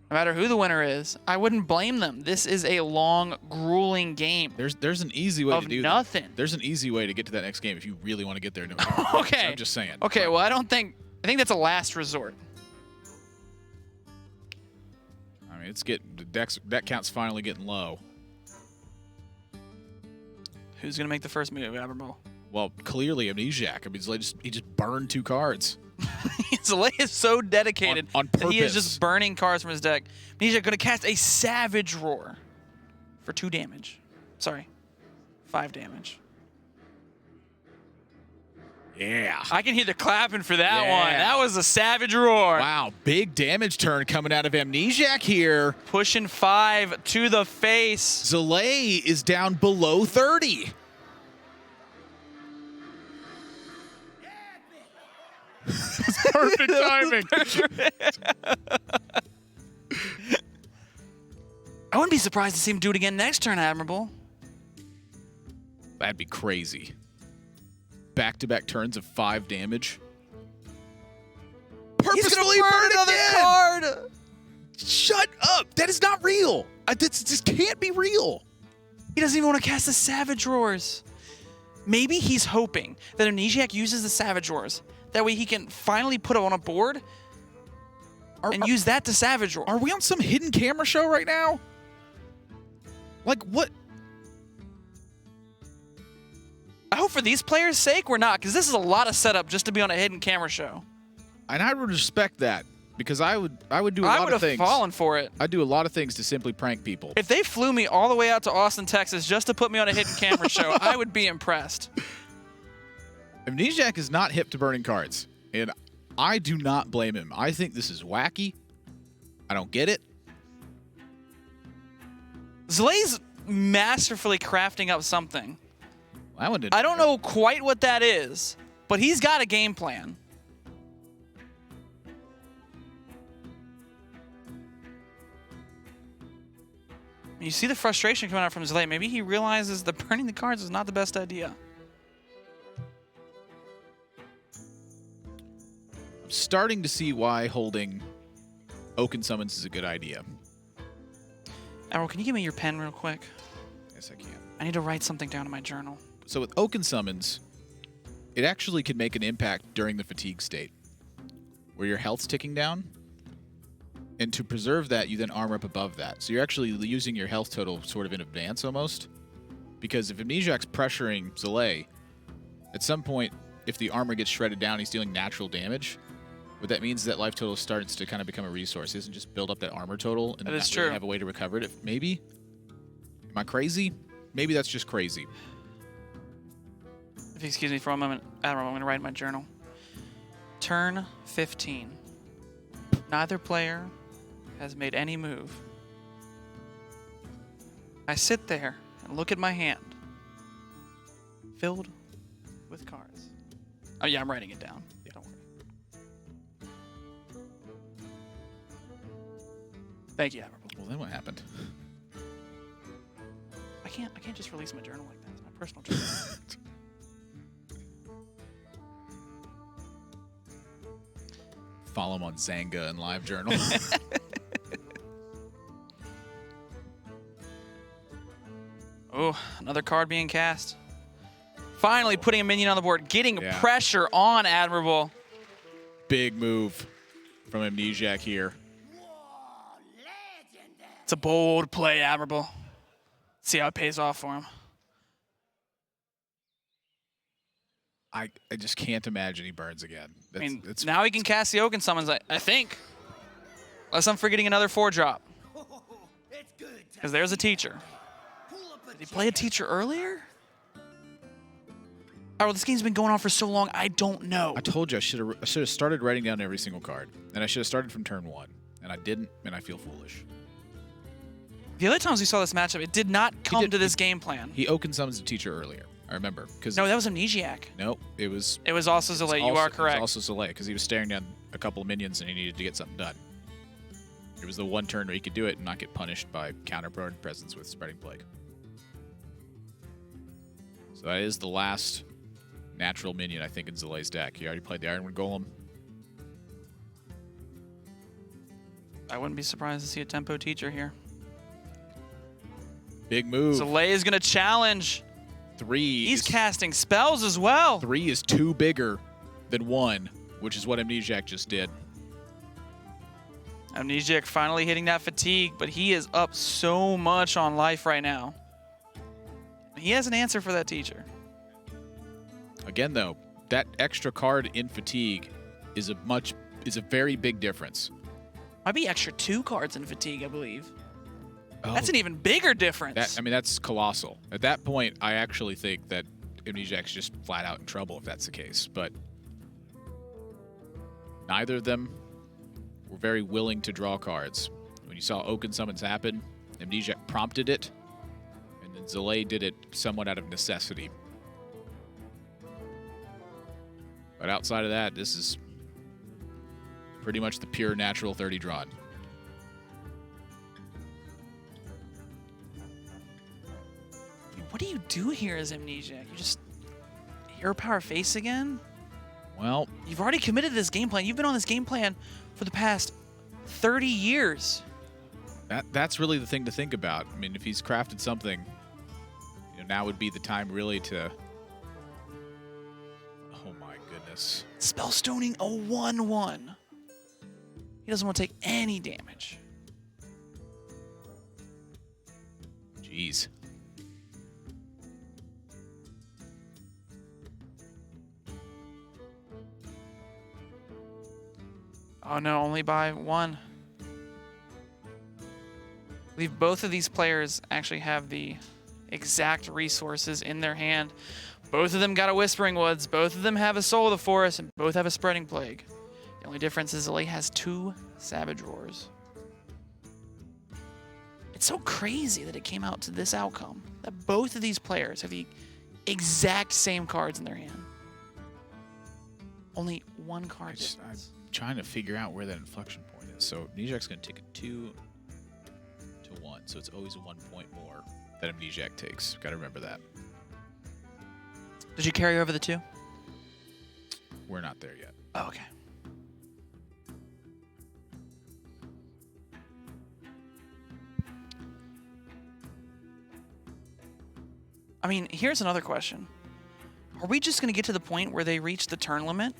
No matter who the winner is, I wouldn't blame them. This is a long, grueling game. There's an easy way to do nothing. There's an easy way to get to that next game if you really want to get there. Okay. I'm just saying. Okay, but, well, I think that's a last resort. I mean, it's getting the deck count's finally getting low. Who's gonna make the first move, Admirable? Well, clearly Amnesiac. I mean, he just burned 2 cards. Zalae is so dedicated on that he is purpose. just burning cards from his deck. Amnesiac gonna cast a Savage Roar for 2 damage. Sorry, 5 damage. Yeah. I can hear the clapping for that one. That was a Savage Roar. Wow, big damage turn coming out of Amnesiac here. Pushing 5 to the face. Zalae is down below 30. Perfect timing. I wouldn't be surprised to see him do it again next turn, Admirable. That'd be crazy. Back-to-back turns of 5 damage. He's gonna burn another card. Shut up! That is not real. This can't be real. He doesn't even want to cast the Savage Roars. Maybe he's hoping that Amnesiac uses the Savage Roars. That way he can finally put it on a board and use that to Savage Roar. Are we on some hidden camera show right now? Like, what? I hope for these players' sake we're not, because this is a lot of setup just to be on a hidden camera show. And I would respect that, because I would do a lot of things. I would have fallen for it. I do a lot of things to simply prank people. If they flew me all the way out to Austin, Texas, just to put me on a hidden camera show, I would be impressed. Amnesiac is not hip to burning cards, and I do not blame him. I think this is wacky. I don't get it. Zalae's masterfully crafting up something. That one didn't I don't know quite what that is, but he's got a game plan. You see the frustration coming out from Zalae. Maybe he realizes that burning the cards is not the best idea. I'm starting to see why holding Oaken Summons is a good idea. Errol, can you give me your pen real quick? Yes, I can. I need to write something down in my journal. So with Oaken Summons, it actually can make an impact during the fatigue state, where your health's ticking down. And to preserve that, you then armor up above that. So you're actually using your health total sort of in advance almost. Because if Amnesiac's pressuring Zalae, at some point, if the armor gets shredded down, he's dealing natural damage. What that means is that life total starts to kind of become a resource. He doesn't just build up that armor total and that is not true. Really have a way to recover it. Maybe? Am I crazy? Maybe that's just crazy. If you excuse me for a moment, Admiral, I'm going to write in my journal. Turn 15. Neither player has made any move. I sit there and look at my hand, filled with cards. Oh yeah, I'm writing it down. Yeah. Don't worry. Thank you, Admiral. Well, then what happened? I can't just release my journal like that. It's my personal journal. Follow him on Zanga and LiveJournal. Oh, another card being cast. Finally putting a minion on the board, getting pressure on Admirable. Big move from Amnesiac here. It's a bold play, Admirable. See how it pays off for him. I just can't imagine he burns again. Now he can cast the Oaken Summons, I think. Unless I'm forgetting another 4-drop. Because there's a teacher. Did he play a teacher earlier? Oh, well, this game's been going on for so long, I don't know. I told you I should have started writing down every single card. And I should have started from turn 1. And I didn't, and I feel foolish. The other times we saw this matchup, it did not come to this game plan. He Oaken Summons a teacher earlier. I remember. No, that was Amnesiac. No, it was... It was also Zalae, you are correct. It was also Zalae, because he was staring down a couple of minions and he needed to get something done. It was the one turn where he could do it and not get punished by counter presence with Spreading Plague. So that is the last natural minion, I think, in Zalae's deck. He already played the Ironwood Golem. I wouldn't be surprised to see a tempo teacher here. Big move. Zalae is going to challenge. 3. He's casting spells as well. 3 is 2 bigger than 1, which is what Amnesiac just did. Amnesiac finally hitting that fatigue, but he is up so much on life right now. He has an answer for that teacher. Again, though, that extra card in fatigue is a very big difference. Might be extra 2 cards in fatigue, I believe. Oh. That's an even bigger difference. That's colossal. At that point, I actually think that Amnesiac's just flat out in trouble if that's the case. But neither of them were very willing to draw cards. When you saw Oaken Summons happen, Amnesiac prompted it, and then Zalae did it somewhat out of necessity. But outside of that, this is pretty much the pure natural 30 drawn. What do you do here as Amnesiac? You just hero power face again? Well, you've already committed to this game plan. You've been on this game plan for the past 30 years. That's really the thing to think about. I mean, if he's crafted something, now would be the time really to... Oh my goodness. Spellstoning a 1/1. He doesn't want to take any damage. Jeez. Oh no, only by 1. I believe both of these players actually have the exact resources in their hand. Both of them got a Whispering Woods, both of them have a Soul of the Forest, and both have a Spreading Plague. The only difference is Zalae has 2 Savage Roars. It's so crazy that it came out to this outcome, that both of these players have the exact same cards in their hand. Only 1 card difference. Trying to figure out where that inflection point is. So Amnesiac's going to take a 2 to 1, so it's always 1 point more that Amnesiac takes. Got to remember that. Did you carry over the 2? We're not there yet. Oh, okay. I mean, here's another question. Are we just going to get to the point where they reach the turn limit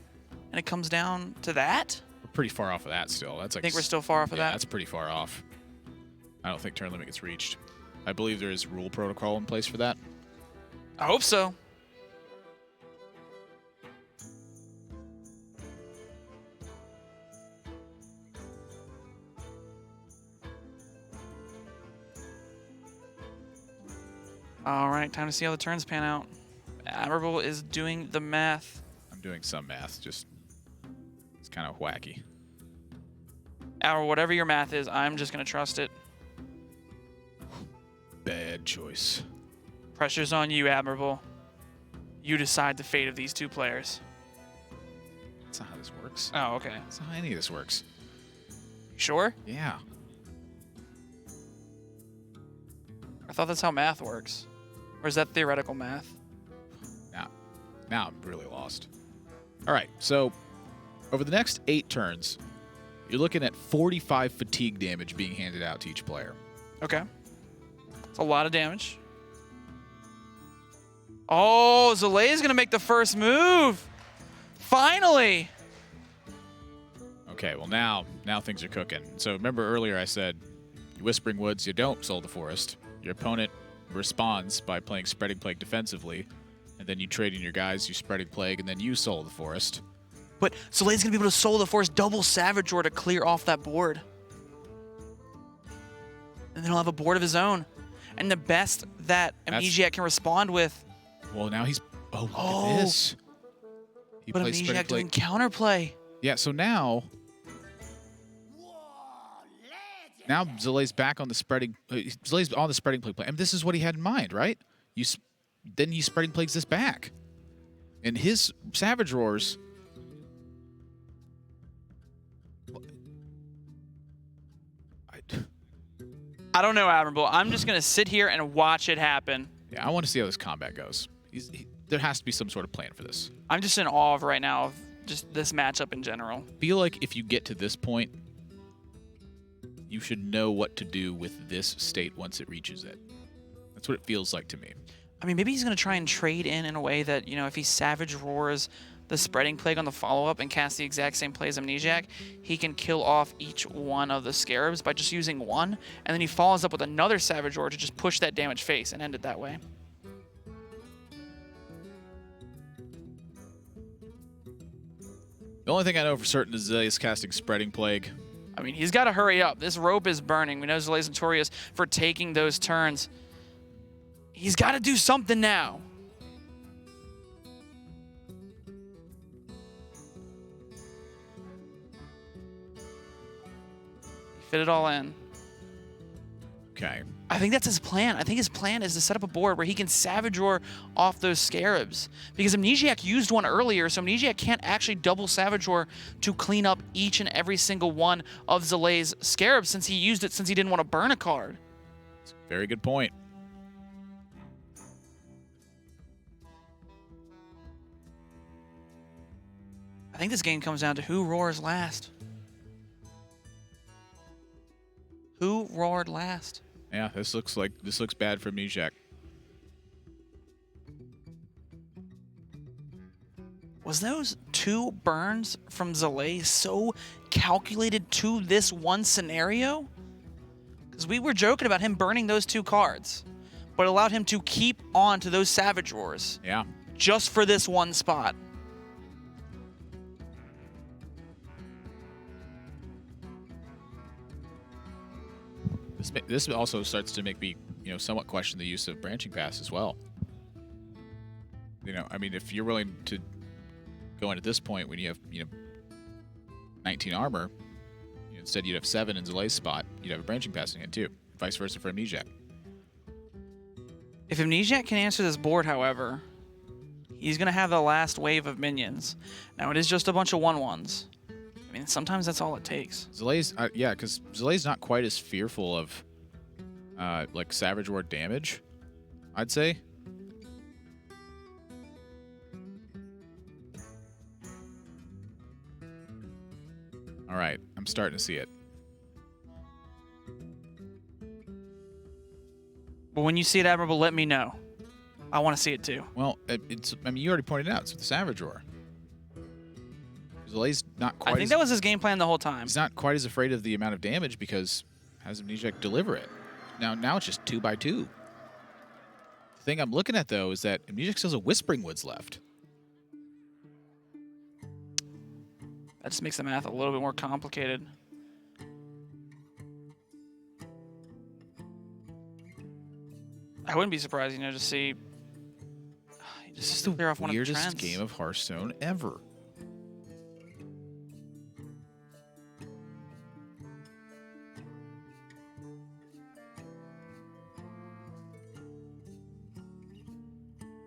and it comes down to that? We're pretty far off of that still. That's like, I think we're still far off of that? That's pretty far off. I don't think turn limit gets reached. I believe there is rule protocol in place for that. I hope so. All right, time to see how the turns pan out. Admirable is doing the math. I'm doing some math, just it's kind of wacky. Or whatever your math is, I'm just going to trust it. Bad choice. Pressure's on you, Admirable. You decide the fate of these 2 players. That's not how this works. Oh, okay. That's not how any of this works. Sure? Yeah. I thought that's how math works. Or is that theoretical math? Now I'm really lost. All right, so over the next 8 turns, you're looking at 45 fatigue damage being handed out to each player. Okay. It's a lot of damage. Oh, Zalae is going to make the first move. Finally. Okay, well now things are cooking. So remember earlier I said, Whispering Woods, you don't Soul the Forest. Your opponent responds by playing Spreading Plague defensively, and then you trade in your guys, you Spreading Plague, and then you Soul the Forest. But Zalae's going to be able to Soul the Forest double Savage Roar to clear off that board. And then he'll have a board of his own. And the best that Amnesiac can respond with. Well, now he's... Oh, look at this. He but plays Amnesiac doing counterplay. Yeah, so now Zalae's back on the Spreading... Zalae's on the Spreading Plague play. I mean, this is what he had in mind, right? Then he Spreading Plagues this back. And his Savage Roars... I don't know, Admirable. I'm just going to sit here and watch it happen. Yeah, I want to see how this combat goes. There has to be some sort of plan for this. I'm just in awe of right now of just this matchup in general. I feel like if you get to this point, you should know what to do with this state once it reaches it. That's what it feels like to me. I mean, maybe he's going to try and trade in a way that, you know, if he Savage Roars the Spreading Plague on the follow-up and cast the exact same play as Amnesiac, he can kill off each one of the Scarabs by just using one, and then he follows up with another Savage Roar to just push that damage face and end it that way. The only thing I know for certain is Zalae is casting Spreading Plague. I mean, he's got to hurry up. This rope is burning. We know Zalae's notorious for taking those turns. He's got to do something now. Fit it all in. Okay. I think that's his plan. I think his plan is to set up a board where he can Savage Roar off those Scarabs. Because Amnesiac used one earlier, so Amnesiac can't actually double Savage Roar to clean up each and every single one of Zalae's Scarabs since he used it since he didn't want to burn a card. That's a very good point. I think this game comes down to who roars last. Who roared last? Yeah, this looks bad for Amnesiac. Was those two burns from Zalae so calculated to this one scenario? Because we were joking about him burning those two cards, but allowed him to keep on to those Savage Roars. Yeah. Just for this one spot. This also starts to make me, somewhat question the use of Branching Pass as well. I mean, if you're willing to go in at this point when you have, 19 armor, instead you'd have 7 in Zalae's spot, you'd have a Branching Pass in hand too. Vice versa for Amnesiac. If Amnesiac can answer this board, however, he's going to have the last wave of minions. Now, it is just a bunch of 1/1s. I mean, sometimes that's all it takes. Zalae's, because Zalae's not quite as fearful of like Savage War damage, I'd say. All right, I'm starting to see it. But when you see it, Admirable, let me know. I want to see it too. Well, I mean, you already pointed out, it's with the Savage War. Zalae's not quite. I think that was his game plan the whole time. He's not quite as afraid of the amount of damage because has Amnesiac deliver it. Now it's just 2x2. The thing I'm looking at though is that Amnesiac still has a Whispering Woods left. That just makes the math a little bit more complicated. I wouldn't be surprised, to see. This is the weirdest game of Hearthstone ever.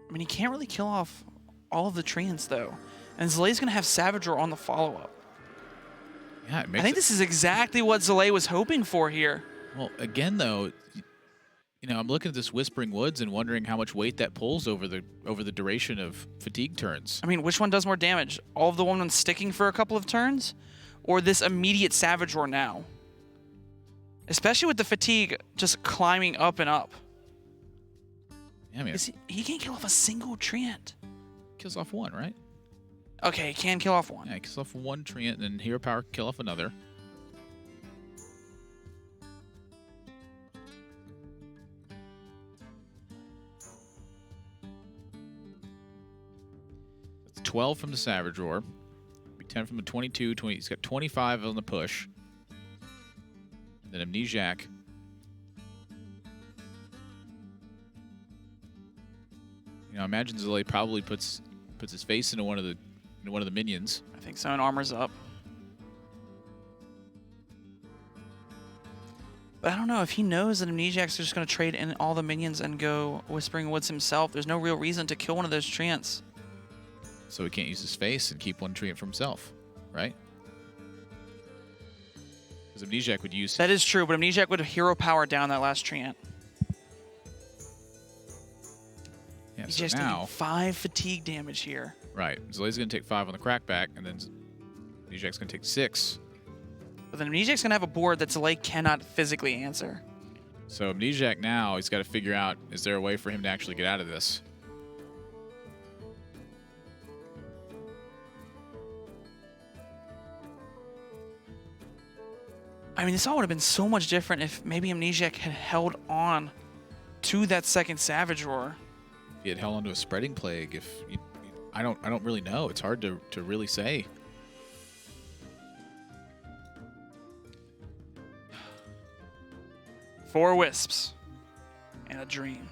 I mean, he can't really kill off all of the treants, though. And Zalae's going to have Savager on the follow-up. Yeah, I think this is exactly what Zalae was hoping for here. Well, again, though, I'm looking at this Whispering Woods and wondering how much weight that pulls over the duration of fatigue turns. I mean, which one does more damage? All of the ones sticking for a couple of turns? Or this immediate Savage Roar now? Especially with the fatigue just climbing up and up. Yeah, I mean, he can't kill off a single treant. Kills off one, right? Okay, he can kill off one. Yeah, he kills off one treant, and then Hero Power kill off another. That's 12 from the Savage Roar. 10 from the 22, 20. He's got 25 on the push. And then Amnesiac. I imagine Zalae probably puts his face into one of the minions. I think so, and armor's up. But I don't know if he knows that Amnesiac's just going to trade in all the minions and go Whispering Woods himself. There's no real reason to kill one of those treants. So he can't use his face and keep one treant for himself, right? Because Amnesiac would use. That is true, but Amnesiac would Hero Power down that last treant. Yeah, He's so just now taking 5 fatigue damage here. Right. Zalae's going to take 5 on the crackback, and then Amnesiac's going to take 6. But then Amnesiac's going to have a board that Zalae cannot physically answer. So Amnesiac now, he's got to figure out, is there a way for him to actually get out of this? I mean, this all would have been so much different if maybe Amnesiac had held on to that second Savage Roar. If he had held onto a Spreading Plague, I don't really know. It's hard to really say. Four wisps and a dream.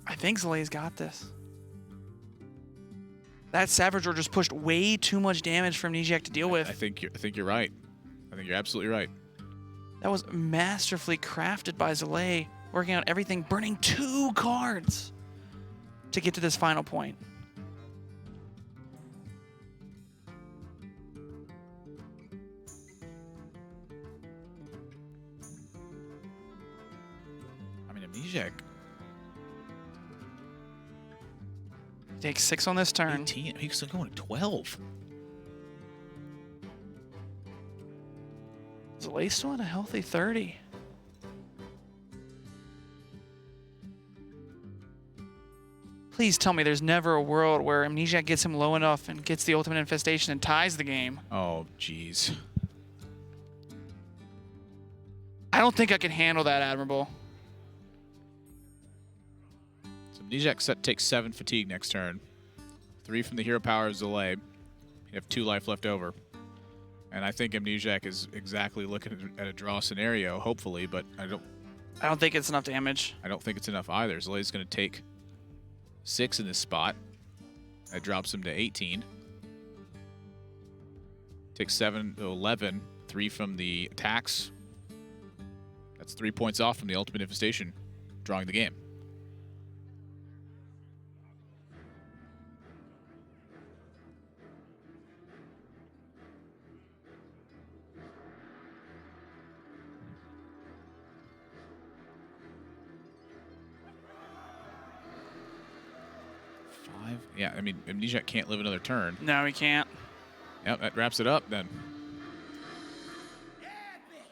I think Zalae's got this. That Savage Roar just pushed way too much damage for Amnesiac to deal with. I think you're right. I think you're absolutely right. That was masterfully crafted by Zalae, working out everything, burning 2 cards to get to this final point. I mean, Amnesiac takes 6 on this turn. 18. He's still going to 12. Zalae's still at a healthy 30. Please tell me there's never a world where Amnesiac gets him low enough and gets the ultimate infestation and ties the game. Oh, jeez. I don't think I can handle that, Admirable. So Amnesiac takes 7 fatigue next turn. 3 from the Hero Power of Zalae. You have 2 life left over. And I think Amnesiac is exactly looking at a draw scenario, hopefully, but I don't think it's enough damage. I don't think it's enough either. Zalae's going to take 6 in this spot. That drops him to 18. Takes 7 to 11. 3 from the attacks. That's 3 points off from the ultimate infestation, drawing the game. Yeah, I mean, Amnesiac can't live another turn. No, he can't. Yep, that wraps it up then.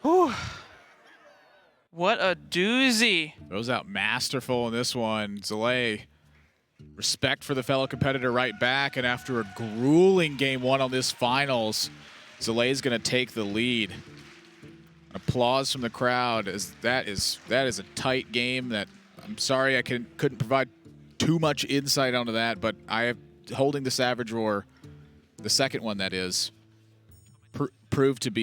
Whew. What a doozy. Throws out masterful in this one. Zalae, respect for the fellow competitor right back. And after a grueling game one on this finals, Zalae is going to take the lead. Applause from the crowd, as that is a tight game that I'm sorry I couldn't provide too much insight onto that, but I have holding the Savage Roar, the second one that is, proved to be